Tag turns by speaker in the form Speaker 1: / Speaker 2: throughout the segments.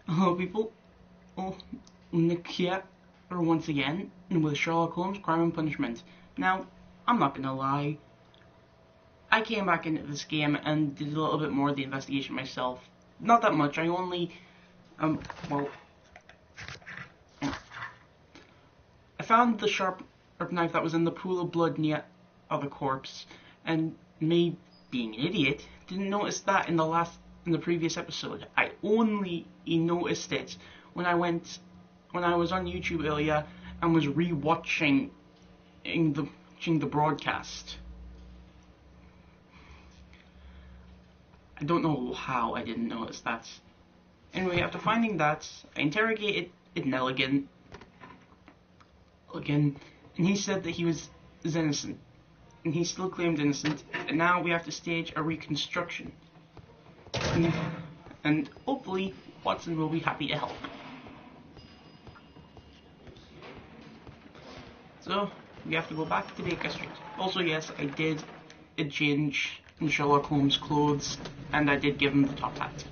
Speaker 1: Hello, people. Oh, Nick here, once again, with Sherlock Holmes, Crime and Punishment. Now, I'm not gonna lie, I came back into this game and did a little bit more of the investigation myself. Not that much, I only, well, I found the sharp knife that was in the pool of blood near the corpse, and me, being an idiot, didn't notice that in the previous episode. I only noticed it when I was on YouTube earlier and was re-watching the broadcast. I don't know how I didn't notice that. Anyway, after finding that, I interrogated Nelligan, and he said that he was innocent, and he still claimed innocent, and now we have to stage a reconstruction. And hopefully, Watson will be happy to help. So, we have to go back to Baker Street. Also, yes, I did change in Sherlock Holmes' clothes, and I did give him the top hat.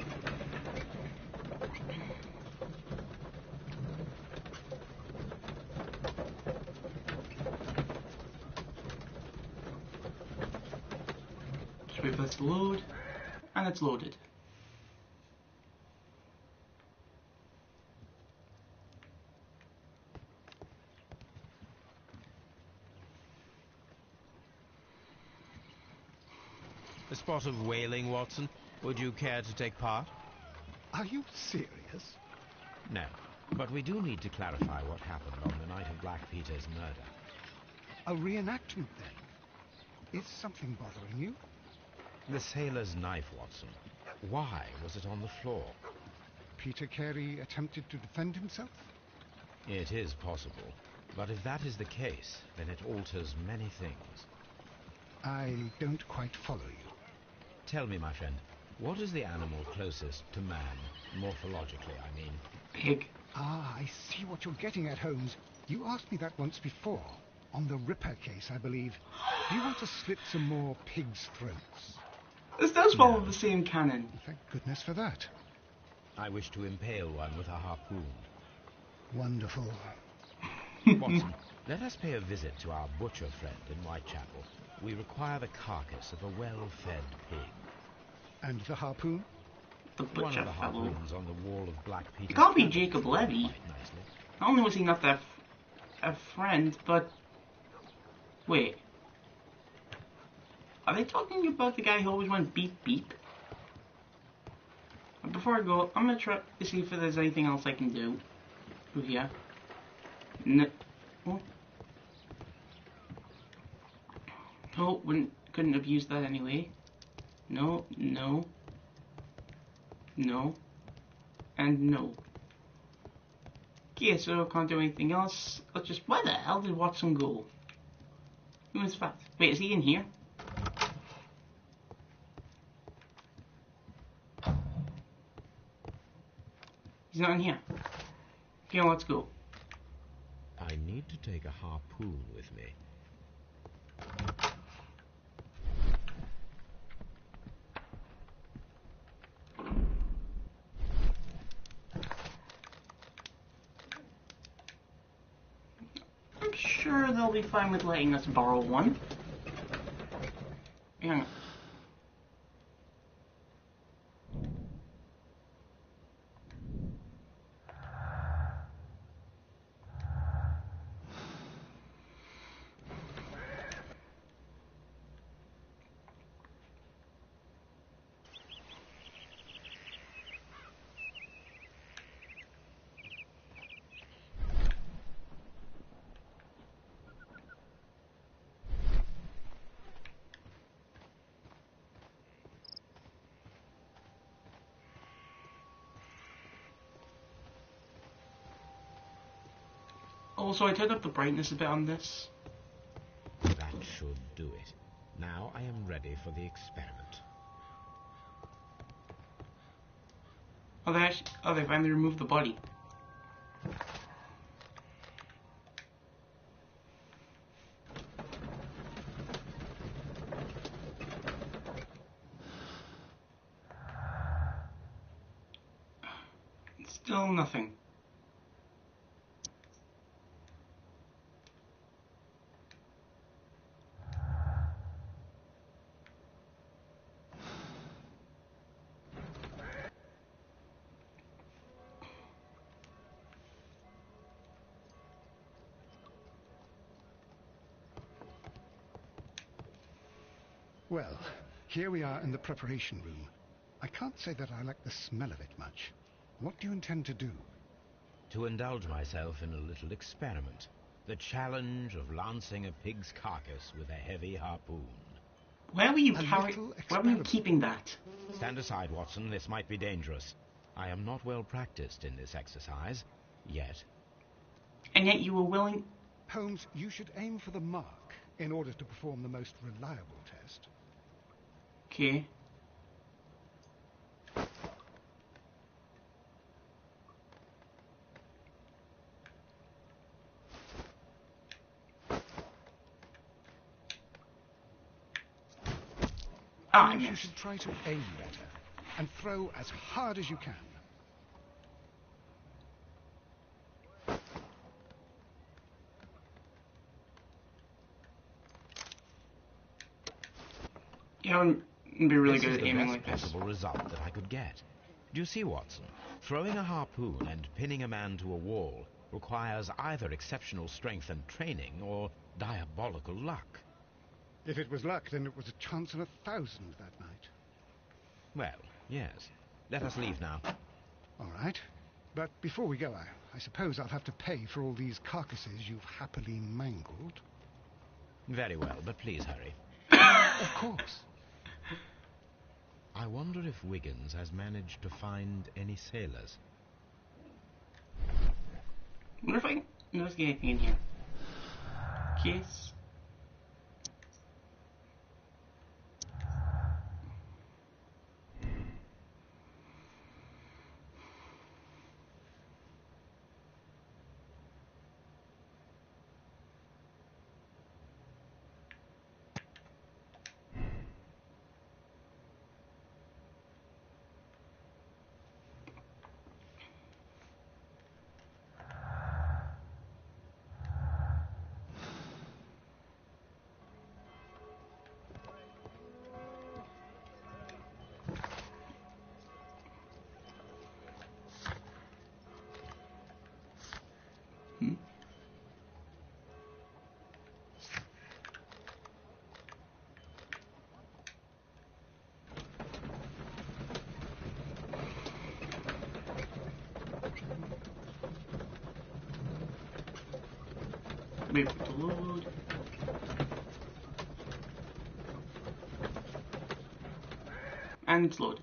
Speaker 1: Just wait for this to load, and it's loaded.
Speaker 2: A spot of whaling, Watson. Would you care to take part?
Speaker 3: Are you serious?
Speaker 2: No, but we do need to clarify what happened on the night of Black Peter's murder.
Speaker 3: A reenactment, then? Is something bothering you?
Speaker 2: The sailor's knife, Watson. Why was it on the floor?
Speaker 3: Peter Carey attempted to defend himself?
Speaker 2: It is possible, but if that is the case, then it alters many things.
Speaker 3: I don't quite follow you.
Speaker 2: Tell me, my friend, what is the animal closest to man, morphologically, I mean?
Speaker 1: Pig.
Speaker 3: Ah, I see what you're getting at, Holmes. You asked me that once before, on the Ripper case, I believe. Do you want to slit some more pigs' throats?
Speaker 1: This does follow the same canon.
Speaker 3: Thank goodness for that.
Speaker 2: I wish to impale one with a harpoon.
Speaker 3: Wonderful.
Speaker 2: Watson, let us pay a visit to our butcher friend in Whitechapel. We require the carcass of a well-fed pig.
Speaker 3: And the harpoon?
Speaker 1: The
Speaker 2: One
Speaker 1: butcher
Speaker 2: of the
Speaker 1: fellow.
Speaker 2: harpoons on the wall of Black Peter's
Speaker 1: It can't be
Speaker 2: cabin
Speaker 1: Jacob
Speaker 2: fitted
Speaker 1: Levy.
Speaker 2: quite nicely.
Speaker 1: Not only was he not a friend, but... Wait. Are they talking about the guy who always went beep beep? Before I go, I'm gonna try to see if there's anything else I can do. Oh, yeah. No. Oh. Oh, couldn't have used that anyway. No, no. No. And no. Okay, so can't do anything else. Let's just... Where the hell did Watson go? Who is that? Wait, is he in here? He's not in here. Okay, let's go.
Speaker 2: I need to take a harpoon with me.
Speaker 1: I'm sure they'll be fine with letting us borrow one. Hang on. Also, I turned up the brightness a bit on this.
Speaker 2: That should do it. Now I am ready for the experiment.
Speaker 1: Oh, they finally removed the body. Still nothing.
Speaker 3: Well, here we are in the preparation room. I can't say that I like the smell of it much. What do you intend to do?
Speaker 2: To indulge myself in a little experiment. The challenge of lancing a pig's carcass with a heavy harpoon.
Speaker 1: Where were you
Speaker 3: A
Speaker 1: carrying?
Speaker 3: little
Speaker 1: Where were you
Speaker 3: experiment.
Speaker 1: keeping that?
Speaker 2: Stand aside, Watson. This might be dangerous. I am not well practiced in this exercise. Yet.
Speaker 1: And yet you were willing.
Speaker 3: Holmes, you should aim for the mark in order to perform the most reliable test.
Speaker 1: Okay. Ah, I
Speaker 3: Holmes, you
Speaker 1: missed.
Speaker 3: should try to aim better and throw as hard as you can.
Speaker 1: You know, I'd be really
Speaker 2: This
Speaker 1: good
Speaker 2: is
Speaker 1: at
Speaker 2: the
Speaker 1: aiming
Speaker 2: best
Speaker 1: like this.
Speaker 2: possible result that I could get. Do you see, Watson? Throwing a harpoon and pinning a man to a wall requires either exceptional strength and training or diabolical luck.
Speaker 3: If it was luck, then it was a chance in 1,000 that night.
Speaker 2: Well, yes. Let us leave now.
Speaker 3: All right. But before we go, I suppose I'll have to pay for all these carcasses you've happily mangled.
Speaker 2: Very well, but please hurry.
Speaker 3: Of course.
Speaker 2: I wonder if Wiggins has managed to find any sailors.
Speaker 1: I wonder if I can notice anything in here. Case. Wait for it to load. And it's loaded.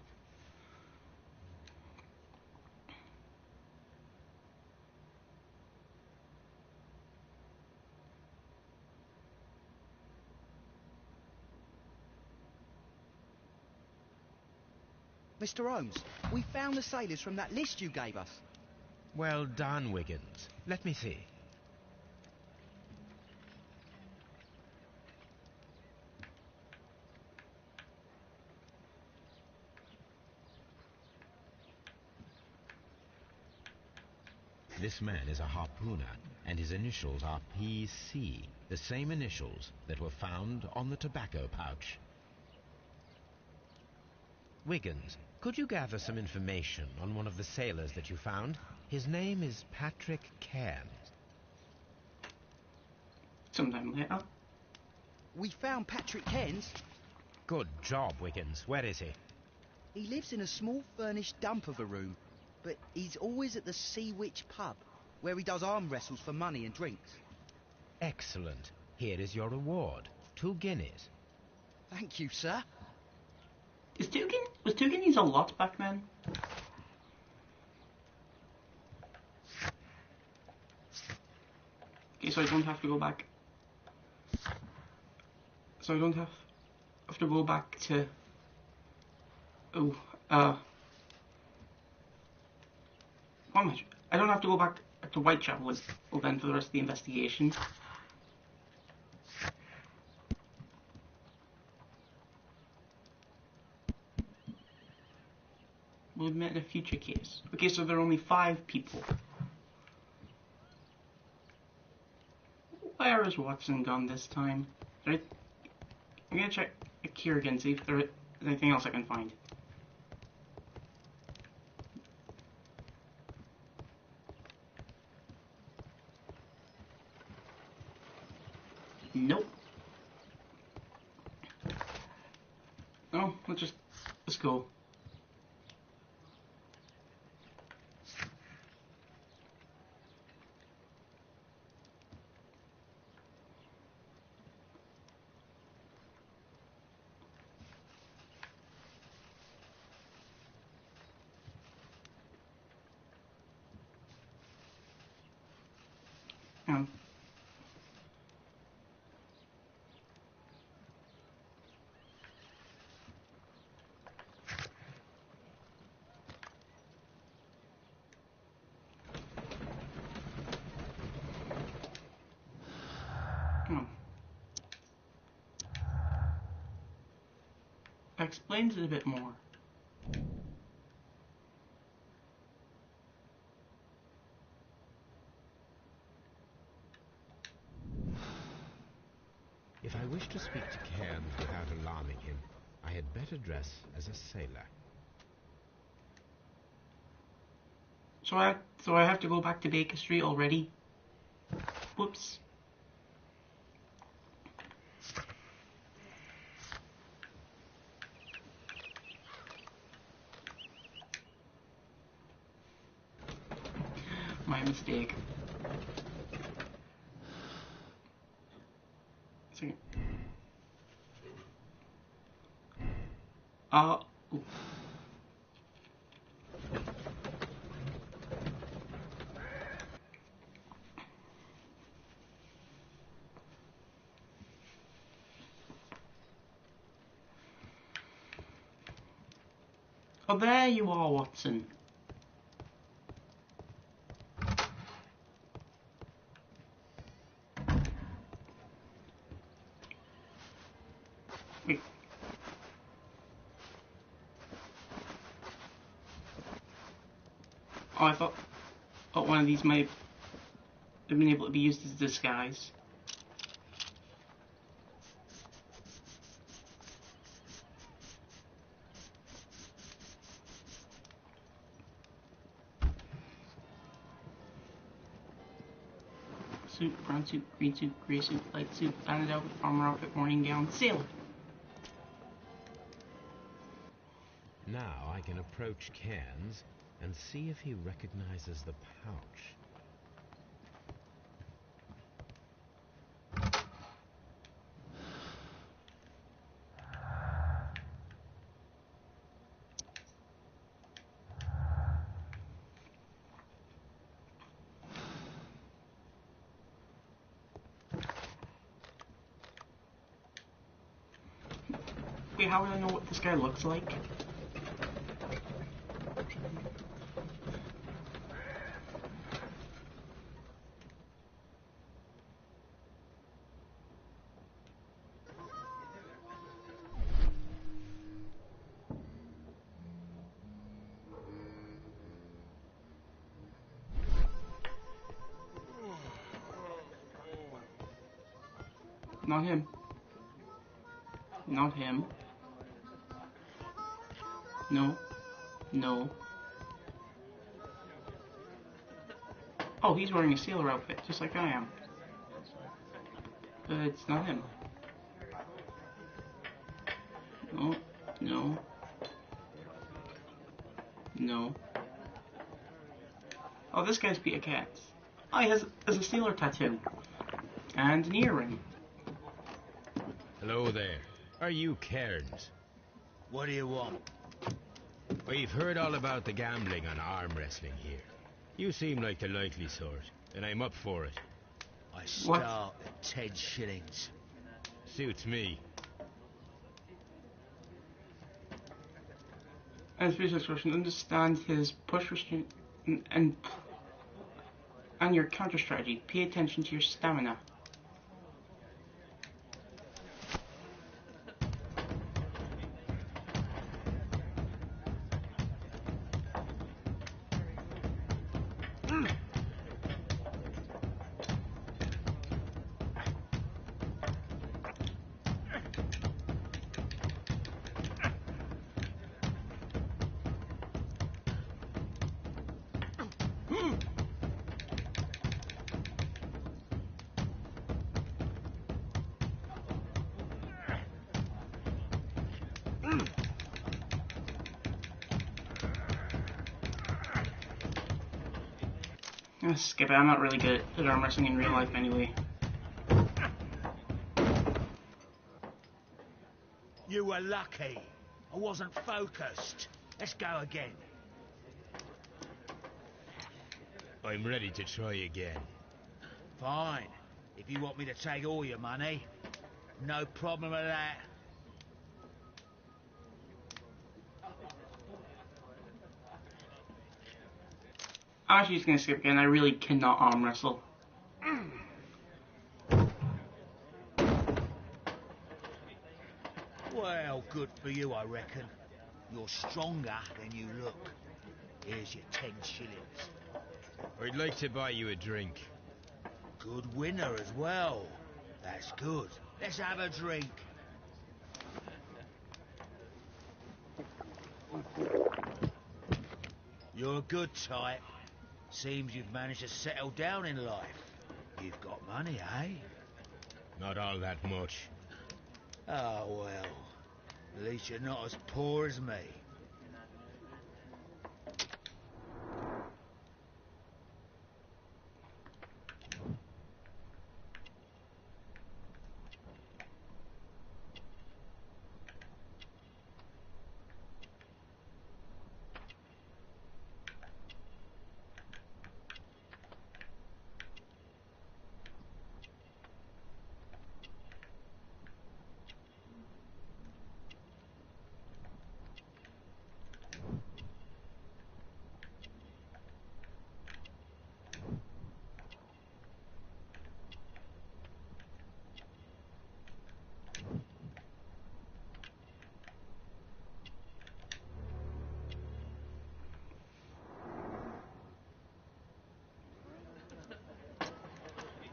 Speaker 4: Mr. Holmes, we found the sailors from that list you gave us.
Speaker 2: Well done, Wiggins. Let me see. This man is a harpooner, and his initials are PC, the same initials that were found on the tobacco pouch. Wiggins, could you gather some information on one of the sailors that you found? His name is Patrick Cairns.
Speaker 1: Sometime later.
Speaker 4: We found Patrick Cairns.
Speaker 2: Good job, Wiggins. Where is he?
Speaker 4: He lives in a small furnished dump of a room, but he's always at the Sea Witch pub, where he does arm wrestles for money and drinks.
Speaker 2: Excellent. Here is your reward. 2 guineas.
Speaker 4: Thank you, sir.
Speaker 1: Was 2 guineas a lot back then? Okay, so I don't have to go back. So I don't have to go back to. Oh, how much? I don't have to go back to Whitechapel then for the rest of the investigation. Will admit in a future case. Okay, so there are only 5 people. Where is Watson gone this time? I'm gonna check here again, see if there is anything else I can find. Nope. Oh, let's go. Um, oh. That explains it a bit more.
Speaker 2: If I wish to speak to Cairns without alarming him, I had better dress as a sailor.
Speaker 1: So I have to go back to Baker Street already? Whoops. My mistake. Second. Ooh. Oh, there you are, Watson. Wait. Oh, I thought one of these might have been able to be used as a disguise. Suit, brown suit, green suit, grey suit, light suit, banded outfit, armor outfit, morning gown, sailor.
Speaker 2: Now I can approach Cairns and see if he recognizes the pouch.
Speaker 1: Wait, how would I know what this guy looks like? Not him. Not him. No. No. Oh, he's wearing a sailor outfit, just like I am. But it's not him. No. No. No. Oh, this guy's Peter Katz. Oh, he has a sailor tattoo. And an earring.
Speaker 2: Hello there. Are you Cairns?
Speaker 4: What do you want?
Speaker 2: We've heard all about the gambling on arm wrestling here. You seem like the likely sort, and I'm up for it.
Speaker 4: I start at 10 shillings.
Speaker 2: Suits me.
Speaker 1: As research question, understand his push restraint and your counter strategy. Pay attention to your stamina. Skip it, I'm not really good at arm wrestling in real life anyway.
Speaker 5: You were lucky. I wasn't focused. Let's go again.
Speaker 2: I'm ready to try again.
Speaker 5: Fine. If you want me to take all your money, no problem with that.
Speaker 1: I'm actually just gonna skip again. I really cannot arm wrestle.
Speaker 5: Well, good for you, I reckon. You're stronger than you look. Here's your 10 shillings.
Speaker 2: I'd like to buy you a drink.
Speaker 5: Good winner as well. That's good. Let's have a drink. You're a good type. Seems you've managed to settle down in life. You've got money, eh?
Speaker 2: Not all that much.
Speaker 5: Oh, well. At least you're not as poor as me.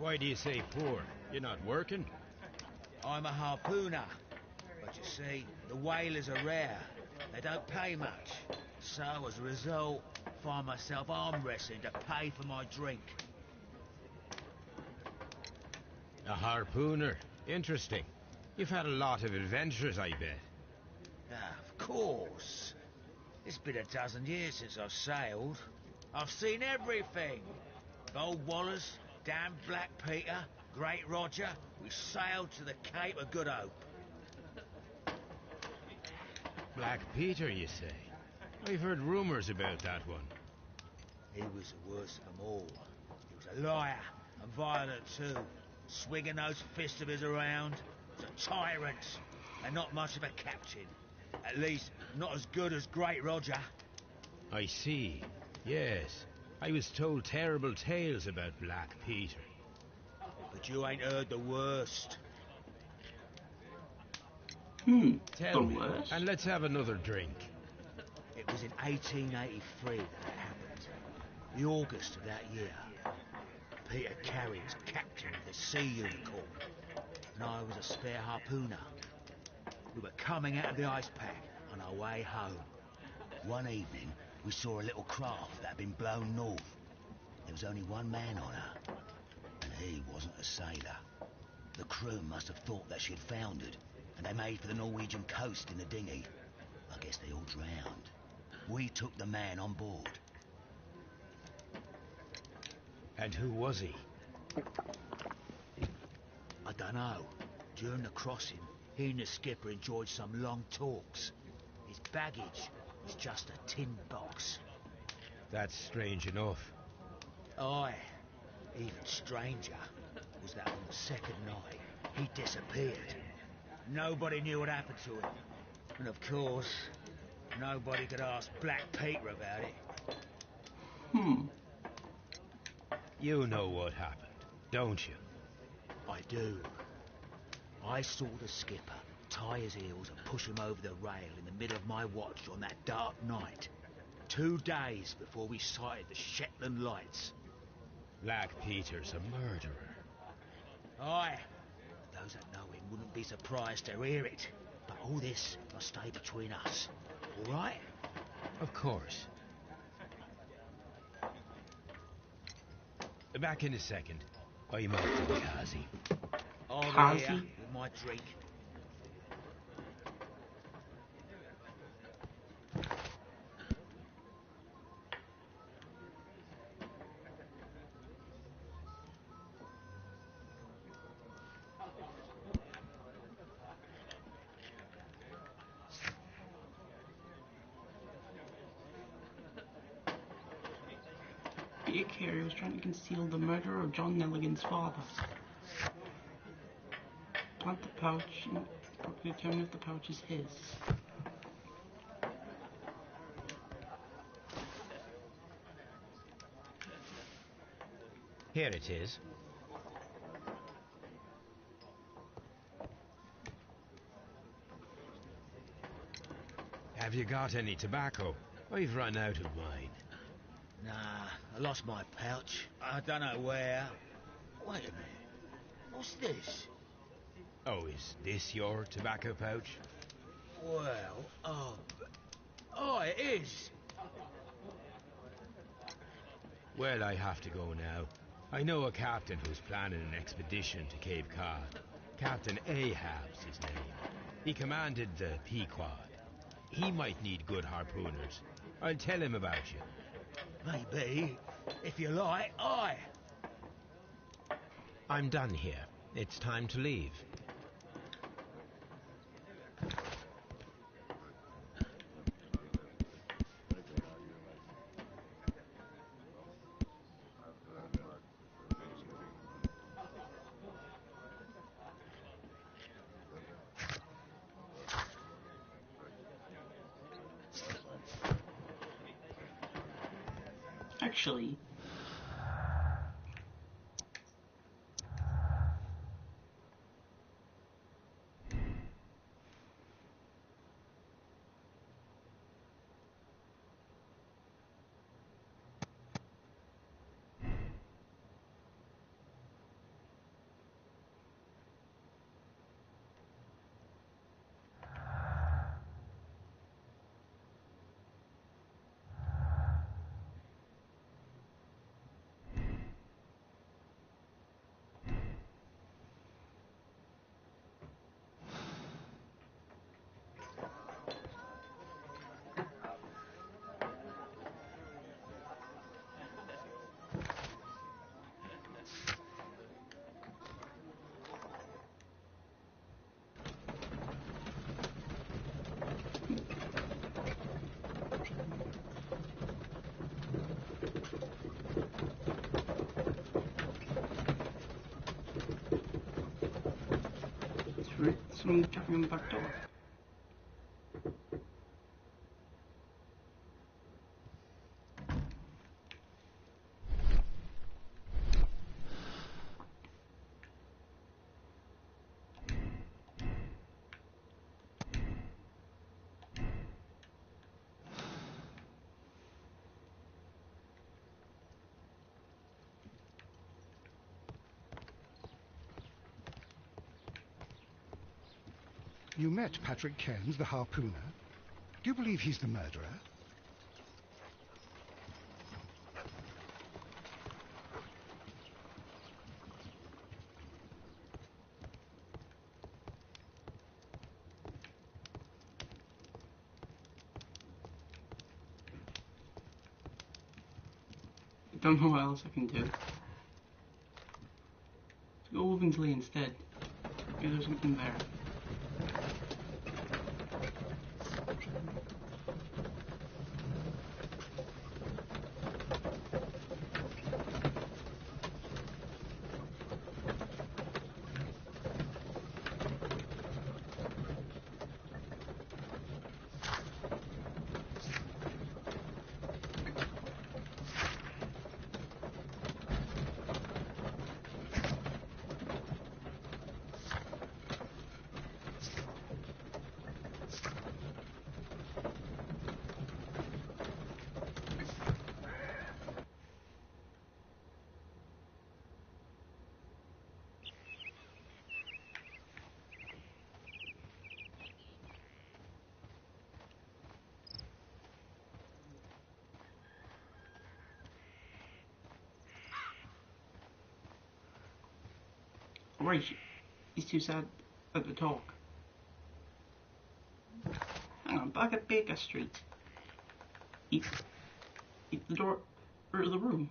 Speaker 2: Why do you say poor? You're not working?
Speaker 5: I'm a harpooner. But you see, the whalers are rare. They don't pay much. So, as a result, I find myself arm wrestling to pay for my drink.
Speaker 2: A harpooner. Interesting. You've had a lot of adventures, I bet.
Speaker 5: Ah, of course. It's been a dozen years since I've sailed. I've seen everything. Old Wallace, damn Black Peter, Great Roger. We sailed to the Cape of Good Hope.
Speaker 2: Black Peter, you say? I've heard rumours about that one.
Speaker 5: He was the worst of them all. He was a liar and violent too. Swinging those fists of his around. He was a tyrant and not much of a captain. At least, not as good as Great Roger.
Speaker 2: I see. Yes. I was told terrible tales about Black Peter.
Speaker 5: But you ain't heard the worst.
Speaker 2: Tell
Speaker 1: The
Speaker 2: me,
Speaker 1: worst?
Speaker 2: and let's have another drink.
Speaker 5: It was in 1883 that it happened. The August of that year. Peter Carey was captain of the Sea Unicorn, and I was a spare harpooner. We were coming out of the ice pack on our way home. One evening, we saw a little craft that had been blown north. There was only one man on her, and he wasn't a sailor. The crew must have thought that she had foundered, and they made for the Norwegian coast in the dinghy. I guess they all drowned. We took the man on board.
Speaker 2: And who was he?
Speaker 5: I don't know. During the crossing, he and the skipper enjoyed some long talks. His baggage was just a tin box.
Speaker 2: That's strange enough.
Speaker 5: Aye. Even stranger was that on the second night, he disappeared. Nobody knew what happened to him. And of course, nobody could ask Black Peter about it.
Speaker 2: You know what happened, don't you?
Speaker 5: I do. I saw the skipper tie his heels and push him over the rail in the middle of my watch on that dark night. 2 days before we sighted the Shetland Lights.
Speaker 2: Black Peter's a murderer.
Speaker 5: Aye. Those that know him wouldn't be surprised to hear it. But all this must stay between us. All right?
Speaker 2: Of course. Back in a second. I'm off to the Kazi.
Speaker 5: Over
Speaker 1: Kazi?
Speaker 5: here with my drink.
Speaker 1: Peter Carey was trying to conceal the murder of John Nelligan's father. Plant the pouch and properly determine if the pouch is his.
Speaker 2: Here it is. Have you got any tobacco? I've run out of mine.
Speaker 5: Nah, I lost my pouch. I don't know where. Wait a minute. What's this?
Speaker 2: Oh, is this your tobacco pouch?
Speaker 5: Well, oh, it is.
Speaker 2: Well, I have to go now. I know a captain who's planning an expedition to Cape Cod. Captain Ahab's his name. He commanded the Pequod. He might need good harpooners. I'll tell him about you.
Speaker 5: Maybe. If you like, aye.
Speaker 2: I'm done here. It's time to leave.
Speaker 1: Actually, someone tapping on the back door.
Speaker 3: You met Patrick Cairns, the harpooner. Do you believe he's the murderer?
Speaker 1: I don't know what else I can do. Let's go Wovensley instead. Maybe there's something there. worry, he's too sad to talk. Hang on, back at Baker Street. Eat the door out of the room.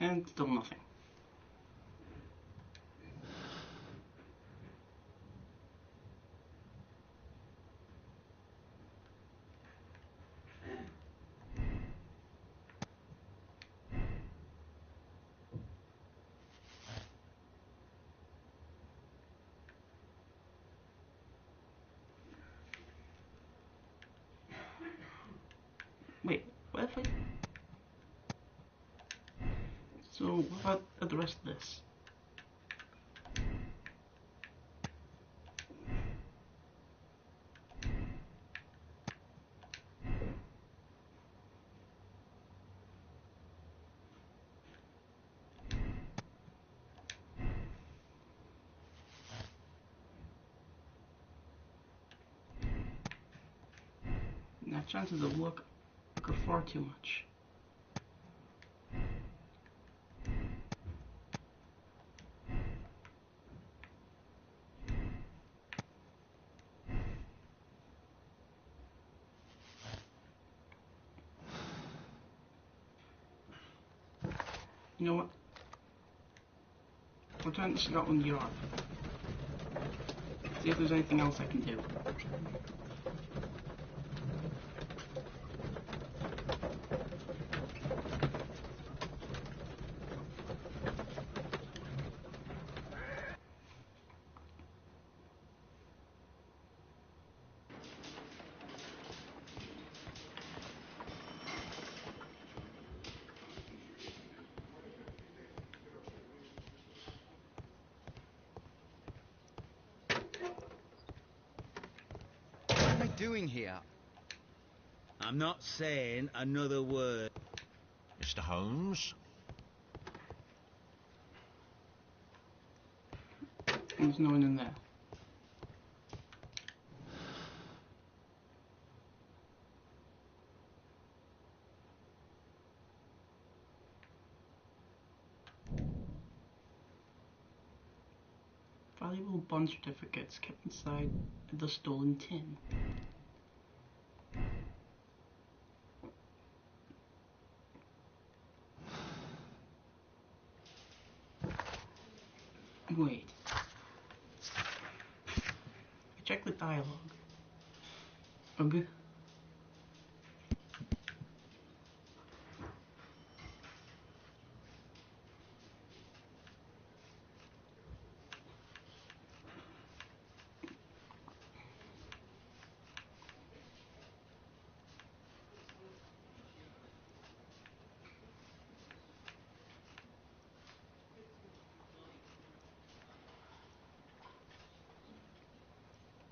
Speaker 1: And still nothing. Wait, what if I... So, what about the rest of this? Now, chances of luck are far too much. You know what? Return to Scotland Yard. See if there's anything else I can do.
Speaker 4: What am I doing here?
Speaker 5: I'm not saying another word.
Speaker 6: Mr. Holmes?
Speaker 1: There's no one in there. Valuable bond certificates kept inside the stolen tin. Wait. Check the dialogue. Okay.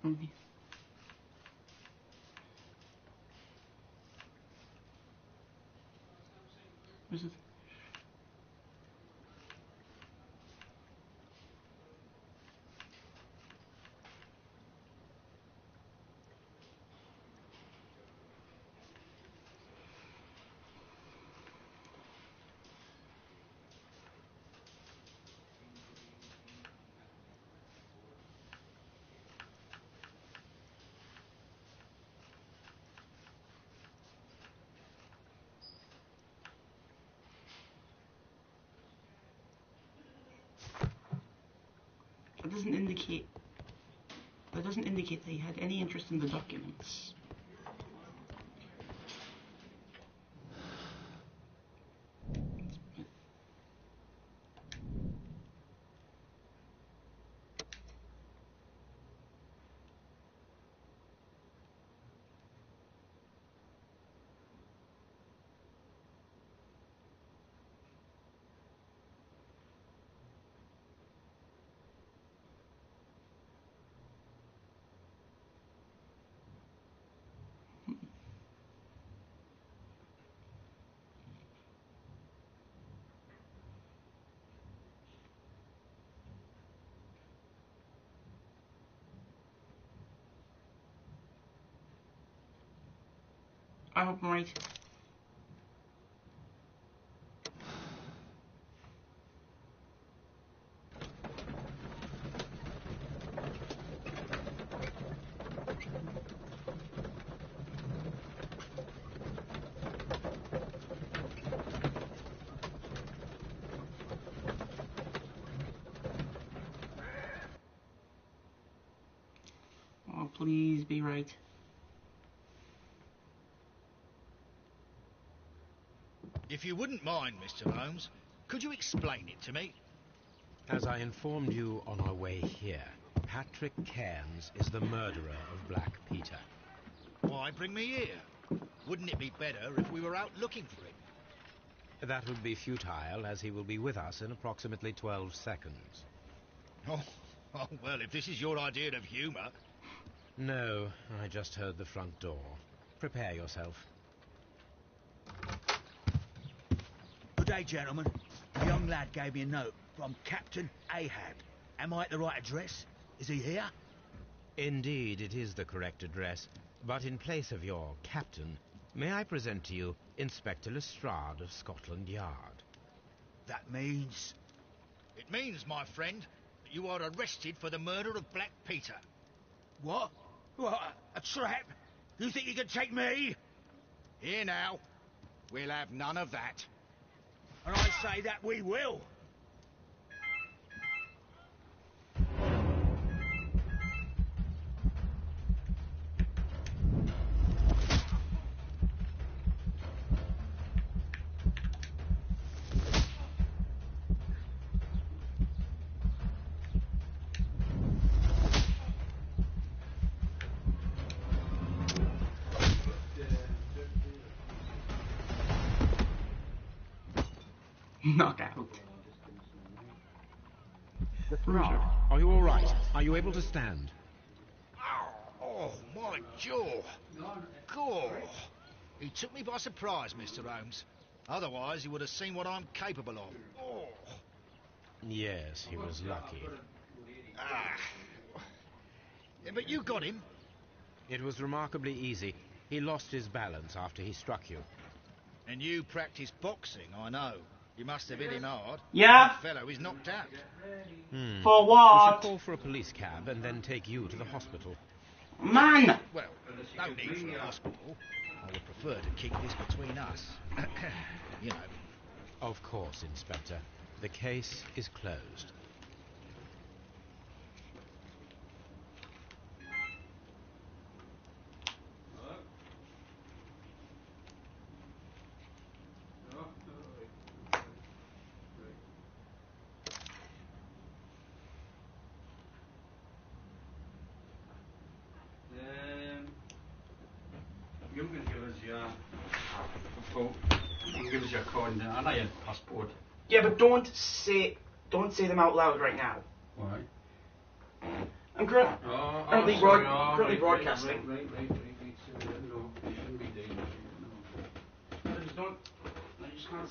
Speaker 1: Okay. Where's it? That doesn't indicate. That doesn't indicate that he had any interest in the documents. I hope I'm right. Oh, please be right.
Speaker 5: If you wouldn't mind, Mr. Holmes, could you explain it to me?
Speaker 2: As I informed you on our way here, Patrick Cairns is the murderer of Black Peter.
Speaker 5: Why bring me here? Wouldn't it be better if we were out looking for him?
Speaker 2: That would be futile, as he will be with us in approximately 12 seconds.
Speaker 5: Oh, well, if this is your idea of humour...
Speaker 2: No, I just heard the front door. Prepare yourself.
Speaker 5: Good day, gentlemen. A young lad gave me a note from Captain Ahab. Am I at the right address? Is he here?
Speaker 2: Indeed, it is the correct address. But in place of your captain, may I present to you Inspector Lestrade of Scotland Yard?
Speaker 5: That means... It means, my friend, that you are arrested for the murder of Black Peter. What? What? A trap? You think you can take me?
Speaker 6: Here now. We'll have none of that.
Speaker 5: And I say that we will.
Speaker 1: Knockout.
Speaker 2: Lestrade, are you all right? Are you able to stand?
Speaker 5: Oh, my jaw. Gore. He took me by surprise, Mr. Holmes. Otherwise, he would have seen what I'm capable of. Oh.
Speaker 2: Yes, he was lucky.
Speaker 5: Ah. Yeah, but you got him.
Speaker 2: It was remarkably easy. He lost his balance after he struck you.
Speaker 5: And you practice boxing, I know. You must have hit him hard.
Speaker 1: Yeah.
Speaker 5: That fellow is knocked out.
Speaker 1: For
Speaker 2: We should
Speaker 1: what?
Speaker 2: call for a police cab and then take you to the hospital.
Speaker 1: Man!
Speaker 5: Well, no need for a hospital. I would prefer to keep this between us. You know.
Speaker 2: Of course, Inspector. The case is closed.
Speaker 7: You can give us your you can give us your card and I know your passport.
Speaker 1: Yeah, but don't say them out loud right now.
Speaker 7: Why?
Speaker 1: I'm currently broadcasting.
Speaker 7: Right. No, shouldn't be doing that.
Speaker 1: I just don't. I just can't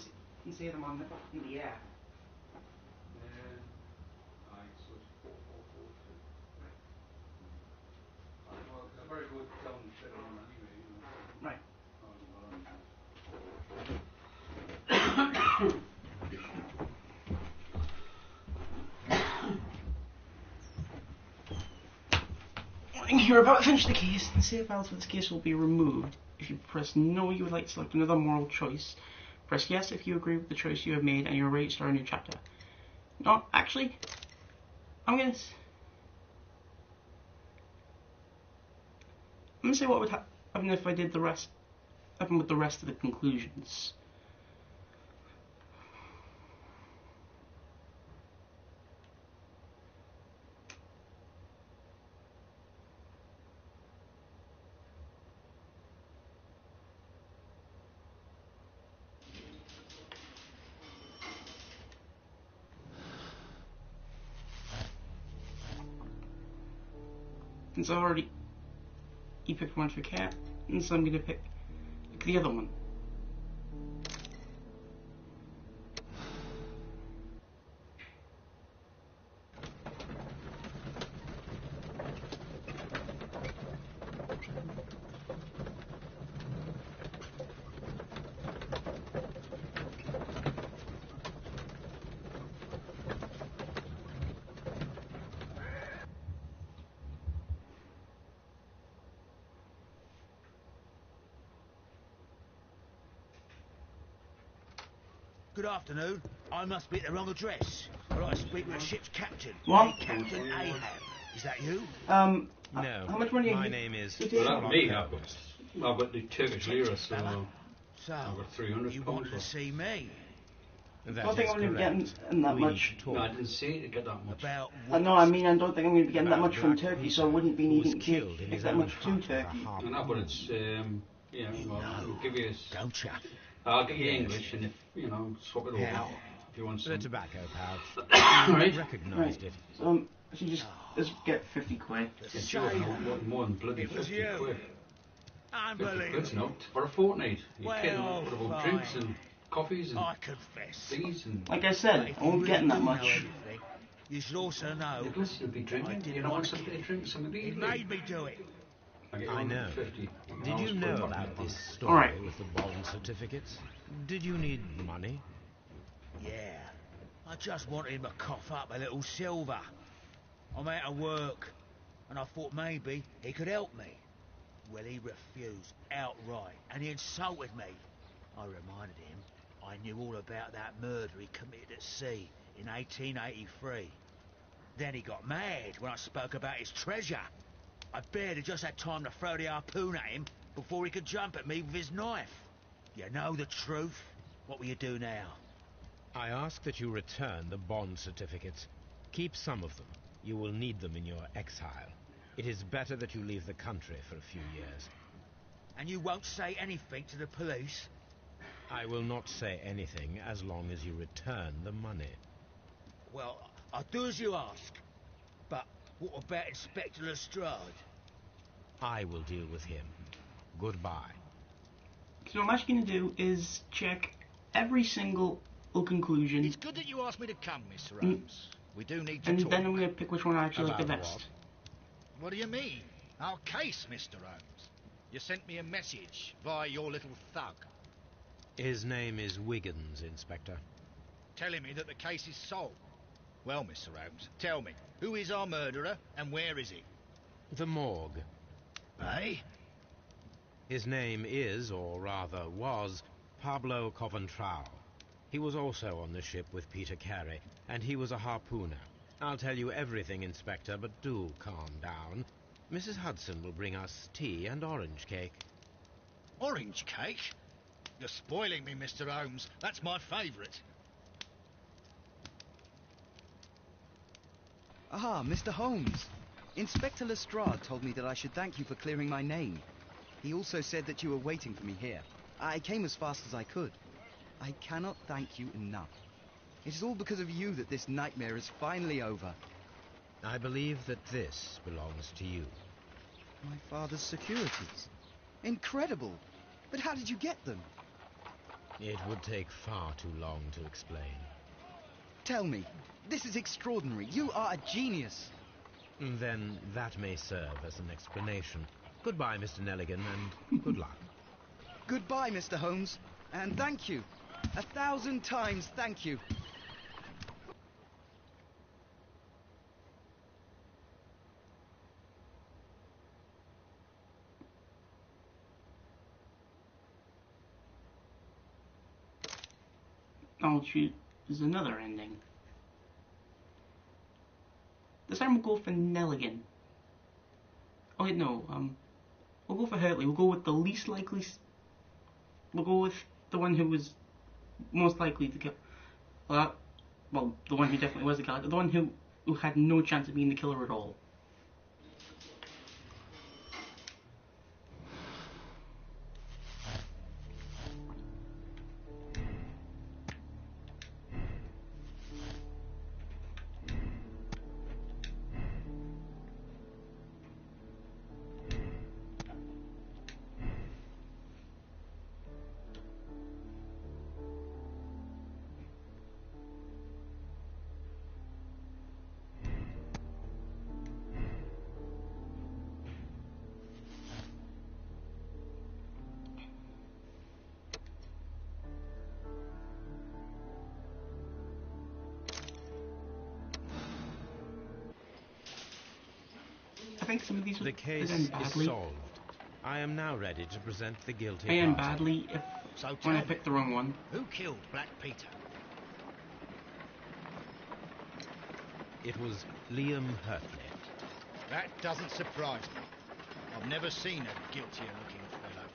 Speaker 1: say them in the air.
Speaker 7: Aye, so it's 4442. Well, I better go tell them shit on anyway, you know.
Speaker 1: Right. You're about to finish the case. The save file for this case will be removed. If you press no, you would like to select another moral choice. Press yes if you agree with the choice you have made and you're ready to start a new chapter. No, actually, I'm gonna say what would happen if I did the rest. Happen with the rest of the conclusions. Since I already you picked one for cat, and so I'm gonna pick the other one.
Speaker 5: Good afternoon. I must be at the wrong address. I'd like to speak with the ship's captain.
Speaker 1: What?
Speaker 5: Hey, Captain Ahab. Is that you?
Speaker 2: No,
Speaker 1: how much money
Speaker 2: my
Speaker 1: are you?
Speaker 2: name is
Speaker 1: Well,
Speaker 7: Well,
Speaker 2: Sherlock
Speaker 7: that me,
Speaker 2: Holmes.
Speaker 7: I've got the Turkish lira, so
Speaker 5: So,
Speaker 7: I've got 300
Speaker 5: you
Speaker 7: pounds
Speaker 5: wanted to
Speaker 7: worth.
Speaker 5: see me?
Speaker 2: That
Speaker 1: don't think
Speaker 2: is
Speaker 1: I'm going to be
Speaker 2: correct.
Speaker 1: getting that
Speaker 2: We
Speaker 1: much.
Speaker 2: talk.
Speaker 7: No, I didn't see it get that much.
Speaker 5: About
Speaker 1: I
Speaker 5: what?
Speaker 1: know, I mean, I don't think I'm going to be getting that
Speaker 2: About
Speaker 1: much from
Speaker 2: Black
Speaker 1: Turkey,
Speaker 2: Peter,
Speaker 1: so I wouldn't be
Speaker 2: who was
Speaker 1: needing to
Speaker 2: killed in
Speaker 1: take
Speaker 2: his
Speaker 1: that
Speaker 2: own
Speaker 1: much to
Speaker 2: hut with a
Speaker 1: Turkey.
Speaker 2: harpoon.
Speaker 7: No, but it's, well, I'll give you,
Speaker 5: Don't you?
Speaker 7: I'll get you English, and if, swap it over.
Speaker 5: How?
Speaker 7: If you want
Speaker 2: The
Speaker 7: some.
Speaker 2: tobacco pouch.
Speaker 7: Right.
Speaker 2: You recognised
Speaker 1: Right.
Speaker 2: it.
Speaker 1: So, I should just let's get 50 quid.
Speaker 7: It's yours, no, more than bloody
Speaker 5: It was
Speaker 7: 50
Speaker 5: you.
Speaker 7: quid. 50 quid's
Speaker 5: Unbelievable.
Speaker 7: not for a fortnight. You
Speaker 5: Well,
Speaker 7: kidding? What about
Speaker 5: fine.
Speaker 7: drinks and coffees and
Speaker 5: I confess.
Speaker 7: teas and...
Speaker 1: Like I
Speaker 5: But
Speaker 1: said,
Speaker 5: if
Speaker 1: I won't
Speaker 5: you
Speaker 1: be getting
Speaker 5: really
Speaker 1: that
Speaker 5: do know
Speaker 1: much.
Speaker 5: everything, you should also know
Speaker 7: Nicholas, you'll be
Speaker 5: I
Speaker 7: drinking.
Speaker 5: didn't
Speaker 7: You don't
Speaker 5: want
Speaker 7: want
Speaker 5: to
Speaker 7: something
Speaker 5: kill
Speaker 7: to drink, something to
Speaker 5: it
Speaker 7: eat.
Speaker 5: made me do it.
Speaker 2: I know.
Speaker 7: 50.
Speaker 2: Did you know about this story
Speaker 1: Alright.
Speaker 2: with the bond certificates? Did you need money?
Speaker 5: Yeah. I just wanted him to cough up a little silver. I'm out of work, and I thought maybe he could help me. Well, he refused outright, and he insulted me. I reminded him I knew all about that murder he committed at sea in 1883. Then he got mad when I spoke about his treasure. I barely just had time to throw the harpoon at him before he could jump at me with his knife. You know the truth. What will you do now?
Speaker 2: I ask that you return the bond certificates. Keep some of them. You will need them in your exile. It is better that you leave the country for a few years.
Speaker 5: And you won't say anything to the police?
Speaker 2: I will not say anything as long as you return the money.
Speaker 5: Well, I'll do as you ask. But what about Inspector Lestrade?
Speaker 2: I will deal with him. Goodbye.
Speaker 1: So what I'm actually going to do is check every single conclusion,
Speaker 6: It's good that you asked me to come, Mr. Holmes. We do need to
Speaker 1: and
Speaker 6: talk.
Speaker 1: then I'm going to pick which one I actually like the
Speaker 2: About
Speaker 1: best.
Speaker 6: What do you mean? Our case, Mr. Holmes. You sent me a message via your little thug,
Speaker 2: His name is Wiggins, Inspector.
Speaker 6: telling me that the case is solved. Well, Mr. Holmes, tell me, who is our murderer and where is he?
Speaker 2: The morgue.
Speaker 6: Eh?
Speaker 2: His name is, or rather was, Pablo Coventral. He was also on the ship with Peter Carey, and he was a harpooner. I'll tell you everything, Inspector, but do calm down. Mrs. Hudson will bring us tea and orange cake.
Speaker 6: Orange cake? You're spoiling me, Mr. Holmes. That's my favourite.
Speaker 4: Ah, Mr. Holmes. Inspector Lestrade told me that I should thank you for clearing my name. He also said that you were waiting for me here. I came as fast as I could. I cannot thank you enough. It is all because of you that this nightmare is finally over.
Speaker 2: I believe that this belongs to you.
Speaker 4: My father's securities. Incredible! But how did you get them?
Speaker 2: It would take far too long to explain.
Speaker 4: Tell me. This is extraordinary. You are a genius.
Speaker 2: Then that may serve as an explanation. Goodbye, Mr. Nelligan, and good luck.
Speaker 4: Goodbye, Mr. Holmes. And thank you. 1,000 times thank you.
Speaker 1: I'll choose another ending. This time we'll go for Nelligan. Oh wait, no, we'll go for Hurtley. We'll go with the least likely... We'll go with the one who was most likely to kill... well, the one who definitely was the killer. The one who had no chance of being the killer at all. I think some of these
Speaker 2: The
Speaker 1: would
Speaker 2: case
Speaker 1: end
Speaker 2: is
Speaker 1: badly.
Speaker 2: solved. I am now ready to present the guilty
Speaker 1: I end
Speaker 2: party.
Speaker 1: badly if
Speaker 6: So
Speaker 1: when
Speaker 6: tell
Speaker 1: I
Speaker 6: me,
Speaker 1: pick the wrong one.
Speaker 6: who killed Black Peter?
Speaker 2: It was Liam Hurtley.
Speaker 6: That doesn't surprise me. I've never seen a guiltier-looking fellow.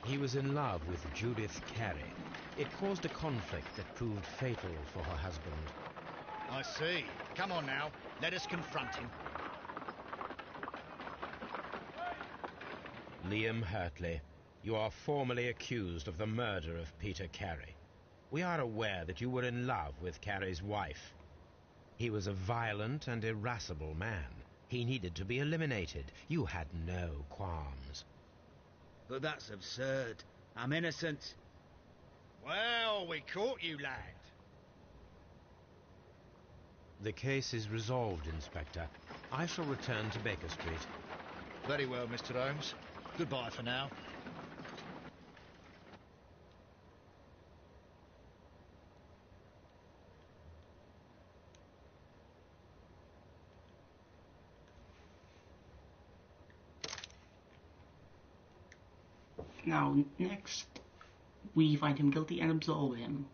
Speaker 2: He was in love with Judith Carey. It caused a conflict that proved fatal for her husband.
Speaker 6: I see. Come on now, let us confront him.
Speaker 2: Liam Hurtley, you are formally accused of the murder of Peter Carey. We are aware that you were in love with Carey's wife. He was a violent and irascible man. He needed to be eliminated. You had no qualms.
Speaker 5: But that's absurd. I'm innocent.
Speaker 6: Well, we caught you, lad.
Speaker 2: The case is resolved, Inspector. I shall return to Baker Street.
Speaker 6: Very well, Mr. Holmes. Goodbye for now.
Speaker 1: Now, next, we find him guilty and absolve him.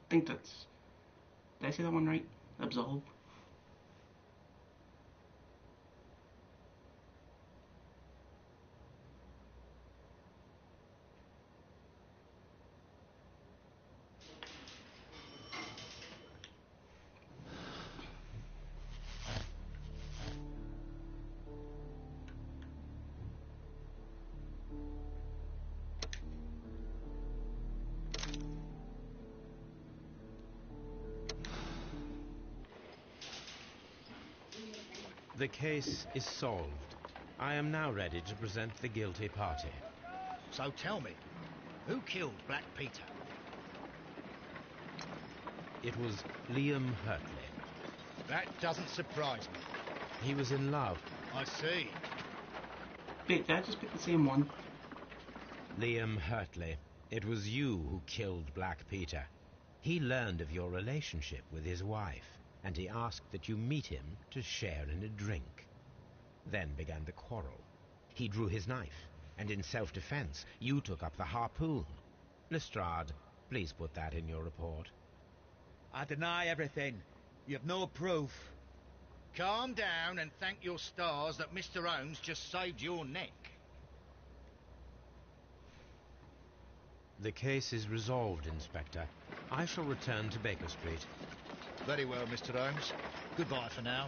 Speaker 1: I think that's... Did I say that one right? Absolve?
Speaker 2: The case is solved. I am now ready to present the guilty party.
Speaker 6: So tell me, who killed Black Peter?
Speaker 2: It was Liam Hurtley.
Speaker 6: That doesn't surprise me.
Speaker 2: He was in love.
Speaker 6: I see.
Speaker 1: Wait, did I just pick the same one?
Speaker 2: Liam Hurtley, it was you who killed Black Peter. He learned of your relationship with his wife, and he asked that you meet him to share in a drink. Then began the quarrel. He drew his knife, and in self-defense, you took up the harpoon. Lestrade, please put that in your report.
Speaker 5: I deny everything. You have no proof.
Speaker 6: Calm down and thank your stars that Mr. Holmes just saved your neck.
Speaker 2: The case is resolved, Inspector. I shall return to Baker Street.
Speaker 6: Very well, Mr. Holmes. Goodbye for now.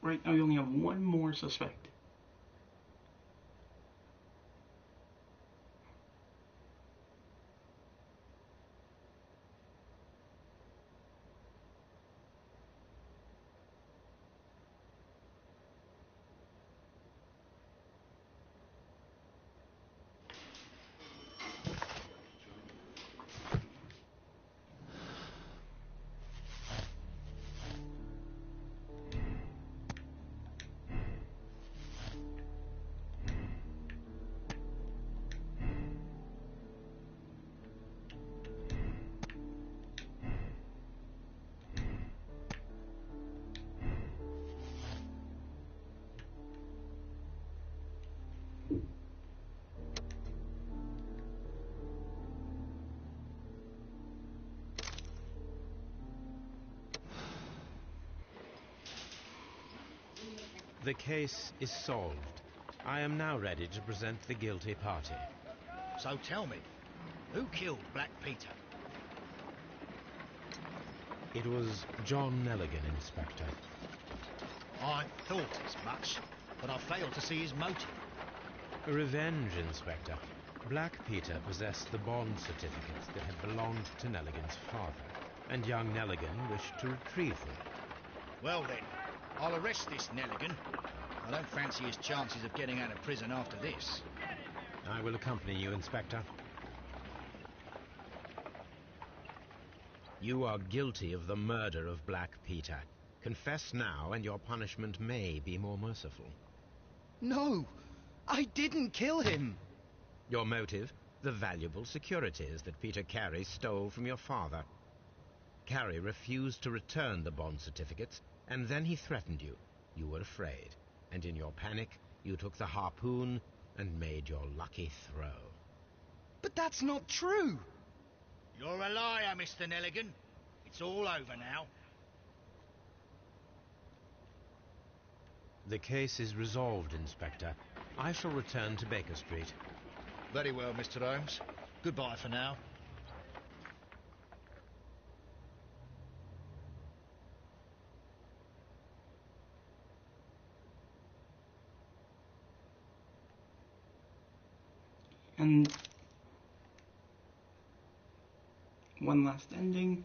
Speaker 1: Right now we only have one more suspect.
Speaker 2: The case is solved. I am now ready to present the guilty party.
Speaker 6: So tell me, who killed Black Peter?
Speaker 2: It was John Nelligan, Inspector.
Speaker 6: I thought as much, but I failed to see his motive.
Speaker 2: Revenge, Inspector. Black Peter possessed the bond certificates that had belonged to Nelligan's father, and young Nelligan wished to retrieve them.
Speaker 6: Well then, I'll arrest this Nelligan. I don't fancy his chances of getting out of prison after this.
Speaker 2: I will accompany you, Inspector. You are guilty of the murder of Black Peter. Confess now, and your punishment may be more merciful.
Speaker 4: No! I didn't kill him!
Speaker 2: Your motive? The valuable securities that Peter Carey stole from your father. Carey refused to return the bond certificates, and then he threatened you. You were afraid, and in your panic, you took the harpoon and made your lucky throw.
Speaker 4: But that's not true!
Speaker 6: You're a liar, Mr. Nelligan. It's all over now.
Speaker 2: The case is resolved, Inspector. I shall return to Baker Street.
Speaker 6: Very well, Mr. Holmes. Goodbye for now.
Speaker 1: And one last ending.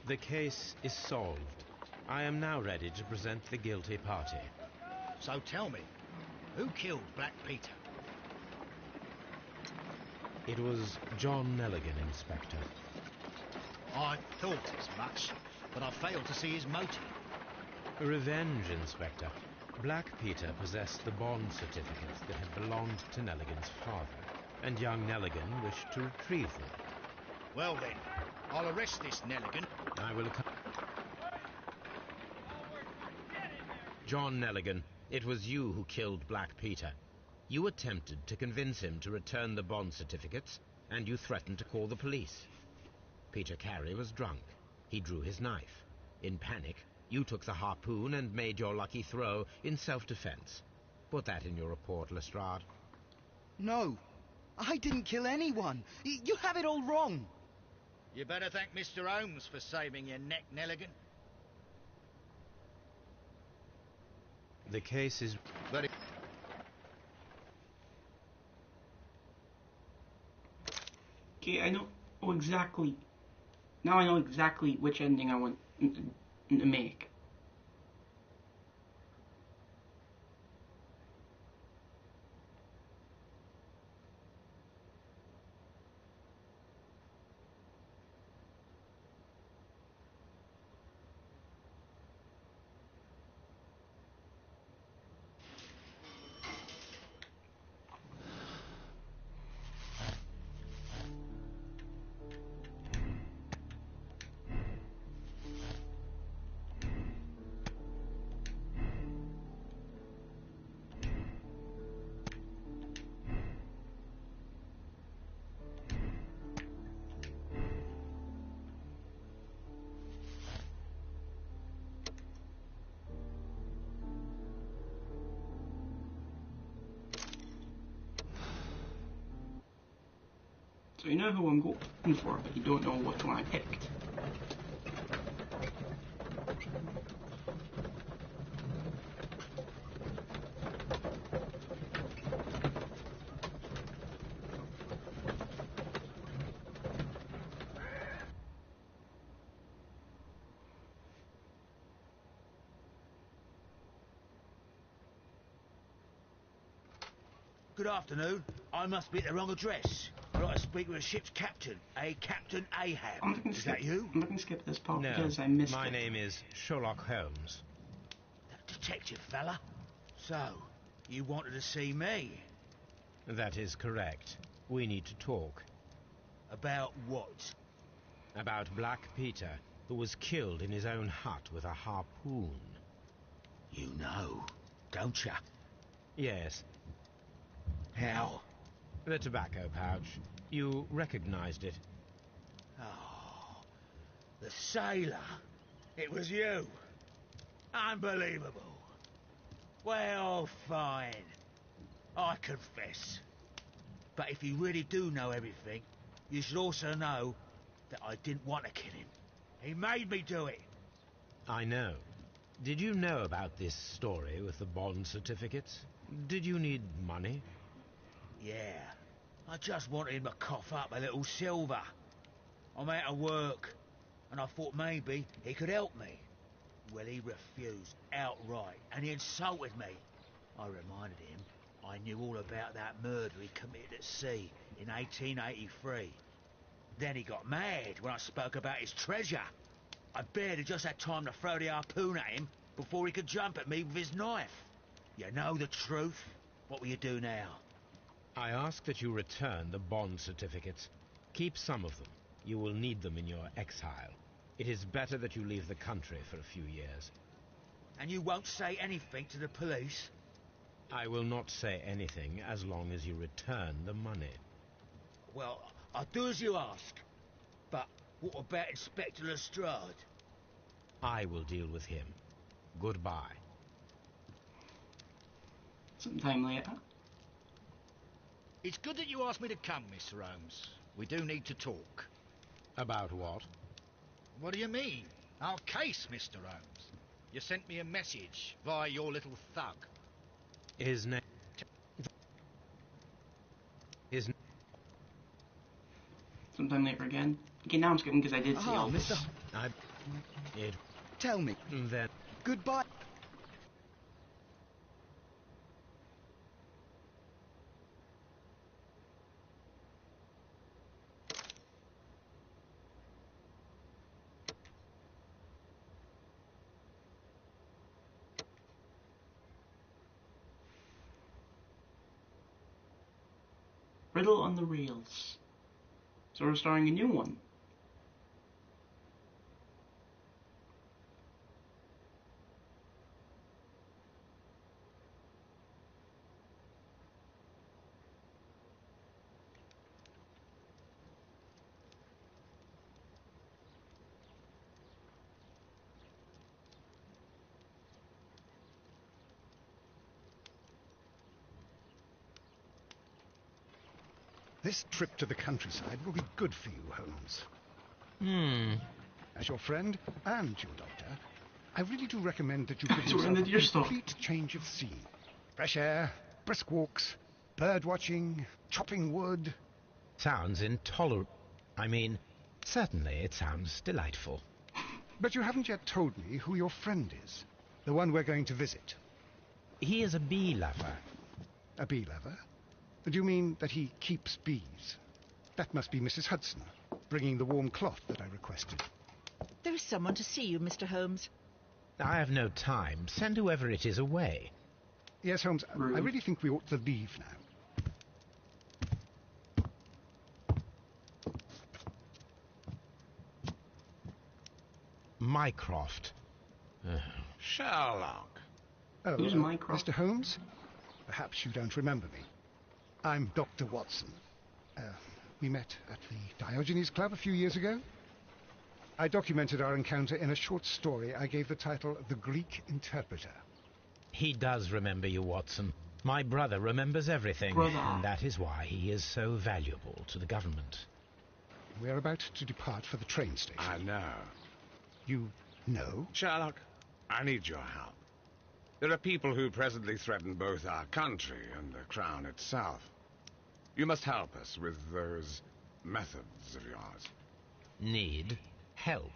Speaker 2: The case is solved. I am now ready to present the guilty party.
Speaker 6: So tell me, who killed Black Peter?
Speaker 2: It was John Nelligan, Inspector.
Speaker 6: I thought as much, but I failed to see his motive.
Speaker 2: Revenge, Inspector. Black Peter possessed the bond certificates that had belonged to Nelligan's father, and young Nelligan wished to retrieve them.
Speaker 6: Well then, I'll arrest this Nelligan.
Speaker 2: I will... John Nelligan, it was you who killed Black Peter. You attempted to convince him to return the bond certificates, and you threatened to call the police. Peter Carey was drunk. He drew his knife. In panic, you took the harpoon and made your lucky throw in self-defense. Put that in your report, Lestrade.
Speaker 4: No, I didn't kill anyone. You have it all wrong.
Speaker 6: You better thank Mr. Holmes for saving your neck, Nelligan.
Speaker 2: The case is...
Speaker 6: Very...
Speaker 1: Okay, I know exactly. Now I know exactly which ending I want to make. So you know who I'm going for, but you don't know which one I picked.
Speaker 5: Good afternoon. I must be at the wrong address. I'd like to speak with a ship's captain, Captain Ahab. Is that you?
Speaker 1: I'm looking to skip this part
Speaker 2: No,
Speaker 1: because I missed
Speaker 2: my
Speaker 1: it.
Speaker 2: name is Sherlock Holmes.
Speaker 5: That detective fella? So, you wanted to see me?
Speaker 2: That is correct. We need to talk.
Speaker 5: About what?
Speaker 2: About Black Peter, who was killed in his own hut with a harpoon.
Speaker 5: You know, don't you?
Speaker 2: Yes,
Speaker 5: How?
Speaker 2: the tobacco pouch. You recognized it.
Speaker 5: Oh, the sailor. It was you. Unbelievable. Well, fine. I confess. But if you really do know everything, you should also know that I didn't want to kill him. He made me do it.
Speaker 2: I know. Did you know about this story with the bond certificates? Did you need money?
Speaker 5: Yeah. I just wanted him to cough up a little silver. I'm out of work. and I thought maybe he could help me. Well, he refused outright, and he insulted me. I reminded him I knew all about that murder he committed at sea in 1883. Then he got mad when I spoke about his treasure. I barely just had time to throw the harpoon at him before he could jump at me with his knife. You know the truth. What will you do now?
Speaker 2: I ask that you return the bond certificates. Keep some of them. You will need them in your exile. It is better that you leave the country for a few years.
Speaker 5: And you won't say anything to the police?
Speaker 2: I will not say anything as long as you return the money.
Speaker 5: Well, I'll do as you ask. But what about Inspector Lestrade?
Speaker 2: I will deal with him. Goodbye.
Speaker 1: Sometime later.
Speaker 6: It's good that you asked me to come, Mr. Holmes. We do need to talk.
Speaker 2: About what?
Speaker 6: What do you mean? Our case, Mr. Holmes. You sent me a message via your little thug.
Speaker 2: His name...
Speaker 1: Sometime later again. Okay, now I'm skipping because I did see all this.
Speaker 4: Tell me.
Speaker 2: Then...
Speaker 4: Goodbye.
Speaker 1: Riddle on the Rails. So we're starting a new one.
Speaker 3: This trip to the countryside will be good for you, Holmes. As your friend and your doctor, I really do recommend that you give
Speaker 1: So we're in
Speaker 3: yourself
Speaker 1: the
Speaker 3: a
Speaker 1: deer stalk.
Speaker 3: complete change of scene. Fresh air, brisk walks, bird watching, chopping wood.
Speaker 2: Sounds intolerable. I mean, certainly it sounds delightful.
Speaker 3: But you haven't yet told me who your friend is, the one we're going to visit.
Speaker 2: He is a bee lover.
Speaker 3: A bee lover? Do you mean that he keeps bees? That must be Mrs. Hudson, bringing the warm cloth that I requested.
Speaker 8: There is someone to see you, Mr. Holmes.
Speaker 2: I have no time. Send whoever it is away.
Speaker 3: Yes, Holmes,
Speaker 1: Rude.
Speaker 3: I really think we ought to leave now.
Speaker 2: Mycroft.
Speaker 9: Sherlock.
Speaker 3: Oh,
Speaker 1: Who's Mycroft?
Speaker 3: Mr. Holmes? Perhaps you don't remember me. I'm Dr. Watson. We met at the Diogenes Club a few years ago. I documented our encounter in a short story I gave the title The Greek Interpreter.
Speaker 2: He does remember you, Watson. My brother remembers everything,
Speaker 1: Brother.
Speaker 2: and that is why he is so valuable to the government.
Speaker 3: We're about to depart for the train station.
Speaker 9: I know.
Speaker 3: You know?
Speaker 9: Sherlock, I need your help. There are people who presently threaten both our country and the Crown itself. You must help us with those methods of yours.
Speaker 2: Need help.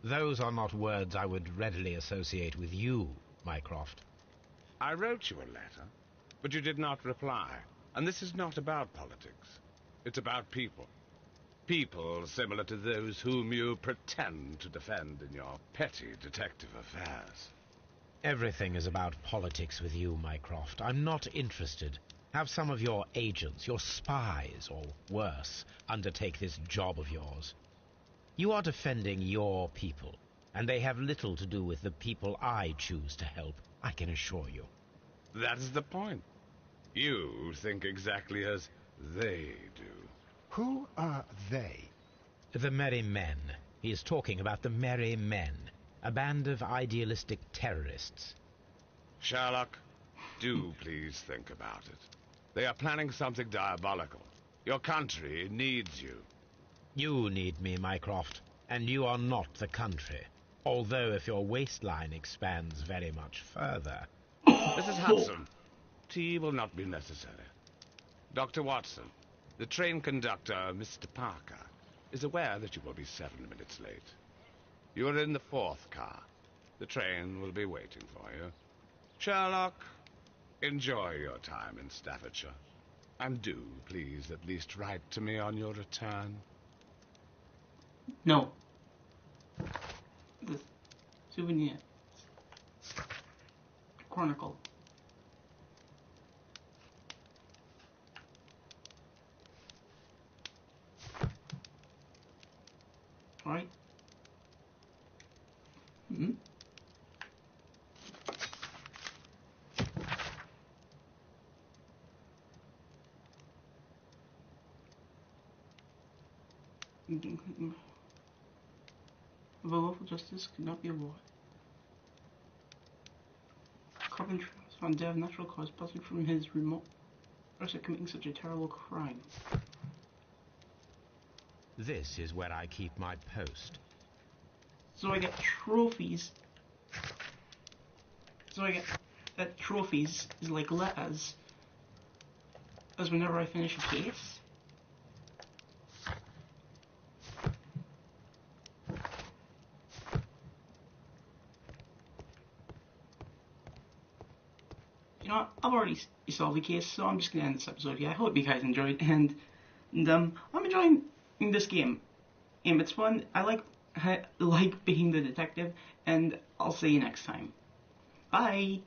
Speaker 2: Those are not words I would readily associate with you, Mycroft.
Speaker 9: I wrote you a letter, but you did not reply. And this is not about politics. It's about people. People similar to those whom you pretend to defend in your petty detective affairs.
Speaker 2: Everything is about politics with you, Mycroft. I'm not interested. Have some of your agents, your spies, or worse, undertake this job of yours. You are defending your people, and they have little to do with the people I choose to help, I can assure you.
Speaker 9: That is the point. You think exactly as they do.
Speaker 3: Who are they?
Speaker 2: The Merry Men. He is talking about the Merry Men, a band of idealistic terrorists.
Speaker 9: Sherlock, do please think about it. They are planning something diabolical. Your country needs you.
Speaker 2: You need me, Mycroft, and you are not the country. Although if your waistline expands very much further...
Speaker 9: Mrs. Hudson, tea will not be necessary. Dr. Watson, the train conductor, Mr. Parker, is aware that you will be 7 minutes late. You are in the 4th car. The train will be waiting for you. Sherlock, enjoy your time in Staffordshire. And do, please, at least write to me on your return.
Speaker 1: No. The souvenir. Chronicle. Right? Hmm? The local justice could not be avoided. Coventry was found dead of natural cause, possibly from his remote of committing such a terrible crime.
Speaker 2: This is where I keep my post.
Speaker 1: So I get trophies. So I get that trophies is like letters. As whenever I finish a case. You know what? I've already solved the case, so I'm just gonna end this episode here. I hope you guys enjoyed, and I'm enjoying this game. It's fun. I like being the detective, and I'll see you next time. Bye.